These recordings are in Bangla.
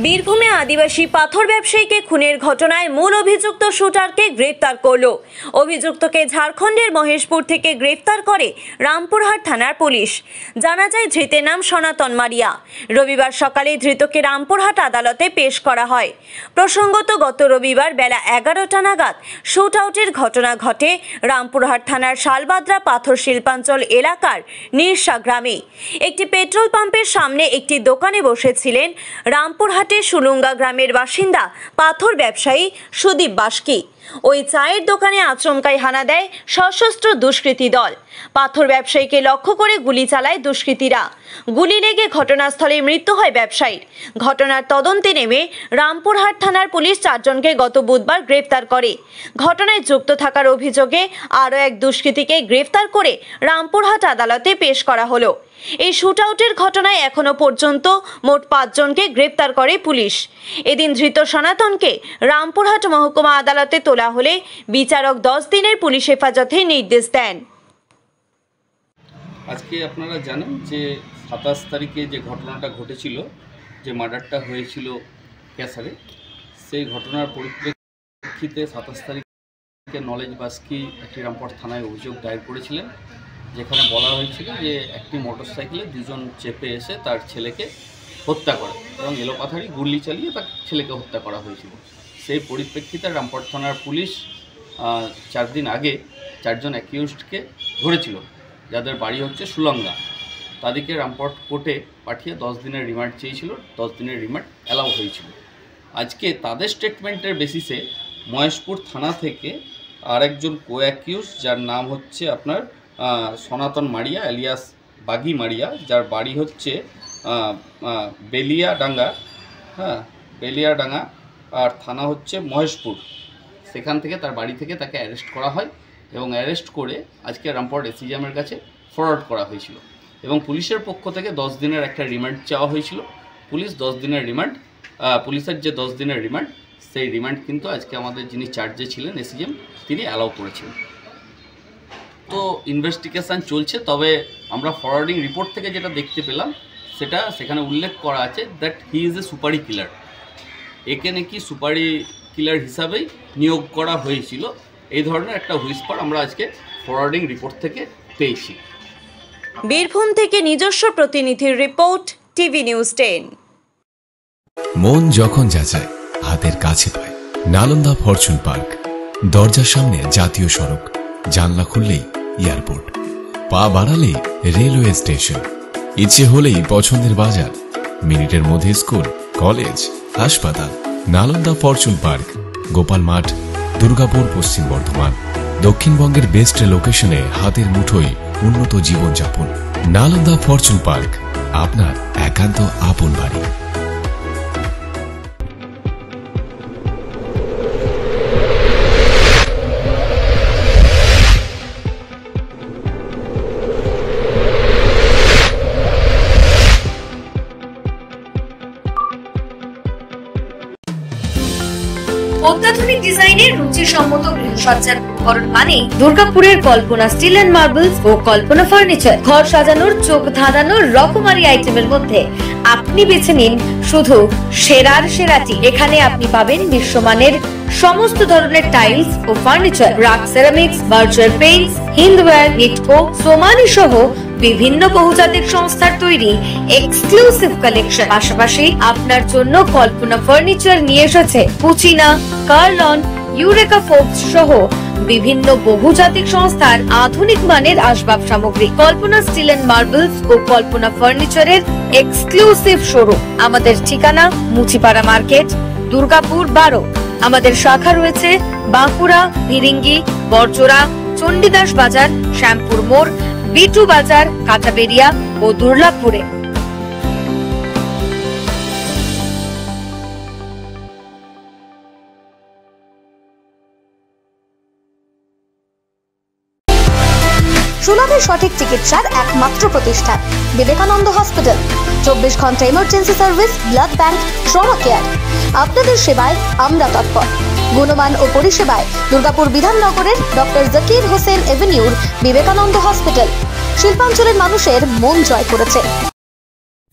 বীরভূমে আদিবাসী পাথর ব্যবসায়ীকে খুনের ঘটনায় মূল অভিযুক্ত শুটারকে গ্রেফতার করল। অভিযুক্তকে ঝাড়খণ্ডের মহেশপুর থেকে গ্রেফতার করে রামপুরহাট থানার পুলিশ। জানা যায় ধৃতের নাম সনাতন মারিয়া। রবিবার সকালে ধৃতকে রামপুরহাট আদালতে পেশ করা হয়। প্রসঙ্গত গত রবিবার বেলা 11টা নাগাদ শুট আউটের ঘটনা ঘটে রামপুরহাট থানার শালবাদ্রা পাথর শিল্পাঞ্চল এলাকার নিরসা গ্রামে। একটি পেট্রোল পাম্পের সামনে একটি দোকানে বসেছিলেন রামপুরহাট সুলুঙ্গা গ্রামের বাসিন্দা পাথর ব্যবসায়ী সুদীপ বাস্কি। ওই চায়ের দোকানে আচমকাই হানা দেয় সশস্ত্র দুষ্কৃতী দল। পাথর ব্যবসায়ীকে লক্ষ্য করে গুলি চালায় দুষ্কৃতীরা। গুলি লেগে ঘটনাস্থলে মৃত্যু হয় ব্যবসায়ীর। ঘটনার তদন্তে নেমে রামপুরহাট থানার পুলিশ 4 জনকে গত বুধবার গ্রেফতার করে। ঘটনায় যুক্ত থাকার অভিযোগে আরও এক দুষ্কৃতীকে গ্রেফতার করে রামপুরহাট আদালতে পেশ করা হলো। এই শুট আউটের ঘটনায় এখনো পর্যন্ত মোট 5 জনকে গ্রেফতার করে পুলিশ। এদিন ধৃত সনাতনকে রামপুরহাট মহকুমা আদালতে তোলা হলে বিচারক 10 দিনের পুলিশ হেফাজতে নির্দেশ দেন। আজকে আপনারা জানেন যে 27 তারিখে যে ঘটনাটা ঘটেছিল, যে মার্ডারটা হয়েছিল ক্যাসারে, সেই ঘটনার পরিপ্রেক্ষিতে 27 তারিখে নলেজ বাস্কি একটি রামপুরহাট থানায় অভিযোগ দায়ের করেছিলেন, যেখানে বলা হয়েছিল যে একটি মোটরসাইকেলে 2 জন চেপে এসে তার ছেলেকে হত্যা করে এবং এলোপাথারি গুলি চালিয়ে তার ছেলেকে হত্যা করা হয়েছিল। সেই পরিপ্রেক্ষিতে রামপুরহাট থানার পুলিশ 4 দিন আগে 4 জন অ্যাকিউজডকে ধরেছিল, যাদের বাড়ি হচ্ছে সুলঙ্গা। তাদেরকে রামপুরহাট কোর্টে পাঠিয়ে 10 দিনের রিমান্ড চেয়েছিল। 10 দিনের রিমান্ড অ্যালাউ হয়েছিল। আজকে তাদের স্টেটমেন্টের বেসিসে মহেশপুর থানা থেকে আরেকজন কো অ্যাকিউজ, যার নাম হচ্ছে আপনার সনাতন মারিয়া এলিয়াস বাগি মারিয়া, যার বাড়ি হচ্ছে বেলিয়াডাঙ্গা, বেলিয়াডাঙ্গা, আর থানা হচ্ছে মহেশপুর। সেখান থেকে তার বাড়ি থেকে তাকে অ্যারেস্ট করা হয় এবং অ্যারেস্ট করে আজকে রামপুরহাট এসিজিএমের কাছে ফরওয়ার্ড করা হয়েছিল এবং পুলিশের পক্ষ থেকে 10 দিনের একটা রিমান্ড চাওয়া হয়েছিল। পুলিশ 10 দিনের রিমান্ড, পুলিশের যে 10 দিনের রিমান্ড, সেই রিমান্ড কিন্তু আজকে আমাদের যিনি চার্জে ছিলেন এসিজিএম, তিনি অ্যালাউ করেছিলেন। তো ইনভেস্টিগেশন চলছে, তবে আমরা ফরওয়ার্ডিং রিপোর্ট থেকে যেটা দেখতে পেলাম সেটা সেখানে উল্লেখ করা আছে দ্যাট হি ইজ এ সুপারি কিলার। একে নাকি সুপারি কিলার হিসাবেই নিয়োগ করা হয়েছিল, এই ধরনের একটা হুইসপার আমরা আজকে ফরওয়ার্ডিং রিপোর্ট থেকে পেয়েছি। বীরভূম থেকে নিজস্ব প্রতিনিধির রিপোর্ট, টিভি নিউজ 10। মন যখন যাচায় হাতের কাছে পায় নালন্দা ফরচুন পার্ক। দরজার সামনে জাতীয় সড়ক, জানলা খুললেই এয়ারপোর্ট, পা বাড়ালেই রেলওয়ে স্টেশন, ইচ্ছে হলেই পছন্দের বাজার, মিনিটের মধ্যে স্কুল, কলেজ, হাসপাতাল। নালন্দা ফরচুন পার্ক, গোপাল মাঠ, দুর্গাপুর, পশ্চিম বর্ধমান। দক্ষিণবঙ্গের বেস্ট লোকেশনে হাতের মুঠোয় উন্নত জীবনযাপন। নালন্দা ফরচুন পার্ক, আপনার একান্ত আপন বাড়ি। অত্যাধুনিক ডিজাইনের রুচিসম্মত গৃহসজ্জার উপকরণ মানে দুর্গাপুরের কল্পনা স্টিল এন্ড মার্বেলস ও কল্পনা ফার্নিচার। ঘর সাজানোর, চোখ ধাঁধানোর রকমারি আইটেমের মধ্যে আপনি বেছে নিন শুধু সেরার সেরাটি। এখানে আপনি পাবেন বিশ্বমানের সমস্ত ধরনের টাইলস ও furniture, RAK ceramics, virtual paints, Hindware, Nitco, Somany সহ বিভিন্ন বহুজাতিক সংস্থার তৈরি এক্সক্লুসিভ কালেকশন। পাশাপাশি আপনার জন্য কল্পনা ফার্নিচার নিয়ে এসেছে পুচিনা, কার্লন, ইউরেকা ফোর্বস সহ বিভিন্ন বহুজাতিক সংস্থার আধুনিক মানের আসবাব সামগ্রী। কল্পনা স্টিল এন্ড মার্বেলস ও কল্পনা ফার্নিচারের এক্সক্লুসিভ শোরুম। আমাদের ঠিকানা মুচিপাড়া মার্কেট, দুর্গাপুর 12। আমাদের শাখা রয়েছে বাঁকুড়া, ভিরিঙ্গি, বড়জোড়া, চণ্ডীদাস বাজার, শ্যামপুর মোড়, বিটু বাজার, কাঁটাবেড়িয়া ও দুর্লাভপুরে। সুলভে সঠিক চিকিৎসার একমাত্র প্রতিষ্ঠান বিবেকানন্দ হসপিটাল। 24 ঘন্টা emergency service, blood bank, trauma care. আপনাদের সেবায় আমরা তৎপর। গুণমান ও পরিষেবায় দুর্গাপুর বিধাননগরের ডক্টর জাকির হোসেন এভিনিউর বিবেকানন্দ হসপিটাল শিল্পাঞ্চলের মানুষের মন জয় করেছে।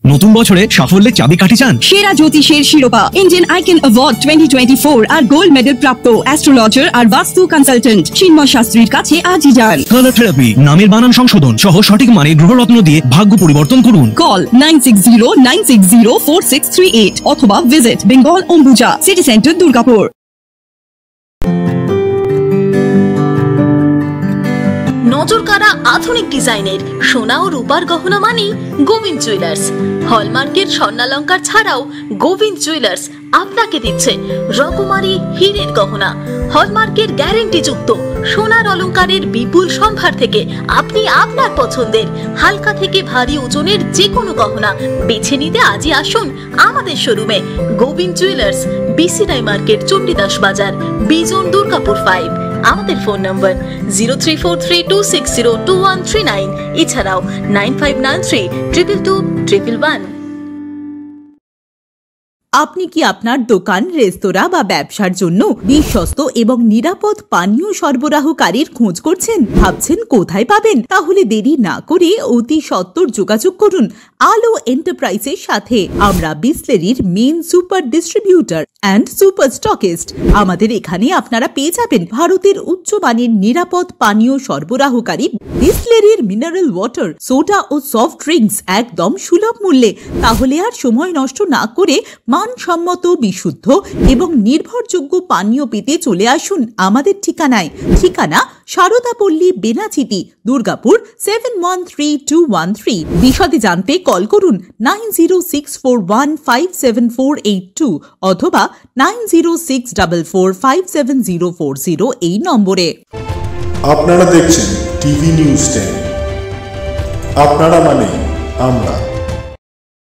নতুন বছরে সাফল্যের চাবিকাঠি চান? সেরা জ্যোতিষের শিরোপা, ইন্ডিয়ান আইকন অ্যাওয়ার্ড 2024 আর গোল্ড মেডেল প্রাপ্ত অ্যাস্ট্রোলজার আর বাস্তু কনসালটেন্ট চিন্ময় শাস্ত্রীর কাছে আজই যান। কালার থেরাপি, নামের বানান সংশোধন সহ সঠিক মানের গ্রহরত্ন দিয়ে ভাগ্য পরিবর্তন করুন। কল 9609604638 অথবা visit Bengal Ambuja, city centre, Durgapur. নজরকাড়া আধুনিক ডিজাইনের সোনা ও রূপার গহনা মানে গোবিন্দ জুয়েলার্স। হলমার্কের স্বর্ণালঙ্কার ছাড়াও গোবিন্দ জুয়েলার্স আপনাকে দিচ্ছে রকমারি হীরের গহনা। হলমার্কের গ্যারেন্টি যুক্ত সোনার অলংকারের বিপুল সম্ভার থেকে আপনি আপনার পছন্দের হালকা থেকে ভারী ওজনের যে কোনো গহনা বেছে নিতে আজই আসুন আমাদের শোরুমে। গোবিন্দ জুয়েলার্স, বিসি রায় মার্কেট, চণ্ডীদাস বাজার, বিজন, দুর্গাপুর 5। আমাদের ফোন নম্বর 034326021139, এছাড়াও 9593222111। আপনি কি আপনার দোকান, রেস্তোরাঁ বা ব্যবসার জন্য বিশ্বস্ত এবং নিরাপদ পানীয় সরবরাহকারীর খোঁজ করছেন? ভাবছেন কোথায় পাবেন? তাহলে দেরি না করে অতি সত্বর যোগাযোগ করুন আলো এন্টারপ্রাইজের সাথে। আমরা বিসলেরির main super distributor and super stockist. আমাদের এখানে আপনারা পেয়ে যাবেন ভারতের উচ্চমানের নিরাপদ পানীয় সরবরাহকারী বিসলেরির মিনারেল ওয়াটার, সোডা ও সফট ড্রিঙ্কস একদম সুলভ মূল্যে। তাহলে আর সময় নষ্ট না করে মানসম্মত, বিশুদ্ধ এবং নির্ভরযোগ্য পানীয় পেতে চলে আসুন আমাদের ঠিকানায়। ঠিকানা সারদাপল্লী, বেনাচিতি, দুর্গাপুর 713213। বিশদে জানতে কল করুন 9064157482 অথবা 9064457040 এই নম্বরে। আপনারা দেখছেন টিভি নিউজ 10। আপনারা মানে আমরা।